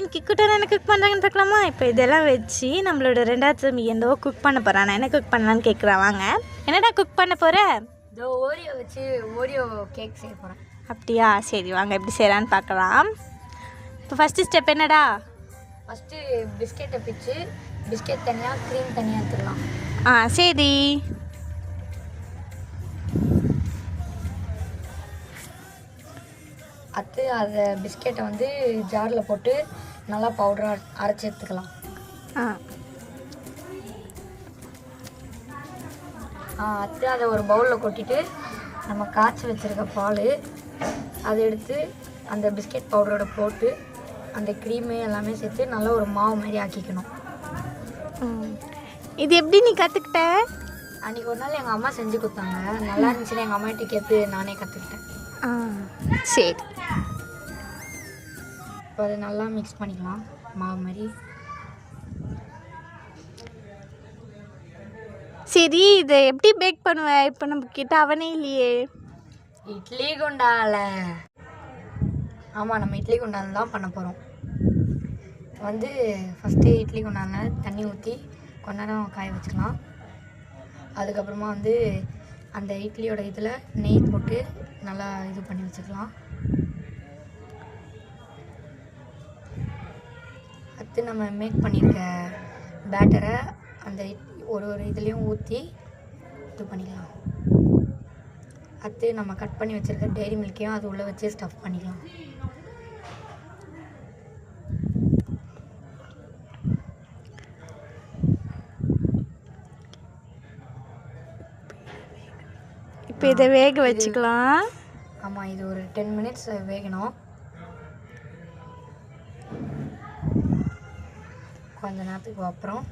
இன்னைக்கு குட்டான என்ன குக் பண்ணுறாங்கன்னு பார்க்கலாமா? இப்போ இதெல்லாம் வச்சு நம்மளோட ரெண்டாவது தம்பி எந்தோ குக் பண்ண போகிறான். நான் என்ன குக் பண்ணலான்னு கேட்குறான். வாங்க, என்னடா குக் பண்ண போகிற? இதோ ஓரியோ வச்சு ஓரியோ கேக் செய்ய போகிறேன். அப்படியா, சரி வாங்க எப்படி செய்யலான்னு பார்க்கலாம். இப்போ ஃபஸ்ட்டு ஸ்டெப் என்னடா? ஃபஸ்ட்டு பிஸ்கெட்டை பிச்சு பிஸ்கெட் தனியாக க்ரீம் தனியாக எடுத்துடலாம். சரி. அதை பிஸ்கெட்டை வந்து ஜாரில் போட்டு நல்லா பவுடராக அரைச்சி எடுத்துக்கலாம். அதை ஒரு பவுலில் கொட்டிட்டு நம்ம காய்ச்சி வச்சுருக்க பால் அதை எடுத்து அந்த பிஸ்கெட் பவுடரோட போட்டு அந்த க்ரீமு எல்லாமே சேர்த்து நல்லா ஒரு மாவு மாதிரி ஆக்கிக்கணும். இது எப்படி நீ கற்றுக்கிட்ட? அன்றைக்கி ஒரு நாள் எங்கள் அம்மா செஞ்சு கொடுத்தாங்க, நல்லா இருந்துச்சுன்னு எங்கள் அம்மாகிட்ட கேட்டு நானே கற்றுக்கிட்டேன். சரி, இப்போ அதை நல்லா மிக்ஸ் பண்ணிக்கலாம் மாவு மாதிரி. சரி, இதை எப்படி பேக் பண்ணுவேன்? இப்போ நம்ம கிட்ட அவனே இல்லையே. இட்லி குண்டால. ஆமாம், நம்ம இட்லி குண்டால தான் பண்ண போகிறோம். வந்து ஃபஸ்ட்டு இட்லி குண்டால தண்ணி ஊற்றி கொஞ்ச நேரம் காய வச்சுக்கலாம். அதுக்கப்புறமா வந்து அந்த இட்லியோட இதில் நெய் போட்டு நல்லா இது பண்ணி வச்சுக்கலாம். அடுத்து நம்ம மேக் பண்ணியிருக்க பேட்டரை அந்த ஒரு இதுலேயும் ஊற்றி இது பண்ணிக்கலாம். அடுத்து நம்ம கட் பண்ணி வச்சுருக்க டெய்ரி மில்க்கையும் அது உள்ளே வச்சு ஸ்டஃப் பண்ணிக்கலாம். இப்போ இதை வேக வச்சுக்கலாம். ஆமாம், இது ஒரு 10 மினிட்ஸ் வேகணும். கொஞ்ச நேரத்துக்கு அப்புறம்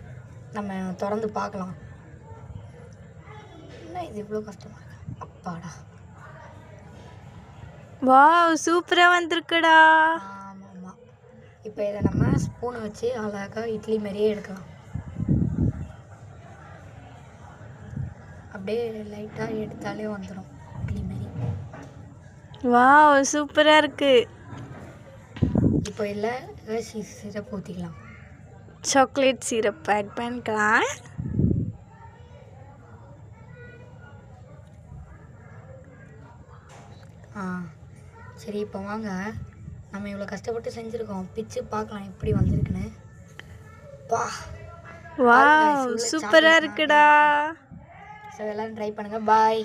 நம்ம திறந்து பார்க்கலாம். என்ன இது இவ்வளோ கஷ்டமாக இருக்கு? அப்பாடா, வாவ், சூப்பராக வந்திருக்குடா. ஆமாம் ஆமாம். இப்போ இதை நம்ம ஸ்பூனை வச்சு அழகாக இட்லி மாதிரியே எடுக்கலாம். அப்படியே லைட்டாக எடுத்தாலே வந்துடும் இட்லி மாரி. வாவ், சூப்பராக இருக்கு. இப்போ இல்லை ஹெர்ஷீஸ் சிரப் ஊற்றிக்கலாம். சாக்லேட் சிரப் ஆட் பண்ணிக்கலாம். சரி, இப்போ வாங்க நம்ம இவ்வளோ கஷ்டப்பட்டு செஞ்சுருக்கோம், பிச்சு பார்க்கலாம் எப்படி வந்திருக்குன்னு. வாவ், சூப்பராக இருக்குடா. ஸோ எல்லோரும் ட்ரை பண்ணுங்கள். பாய்.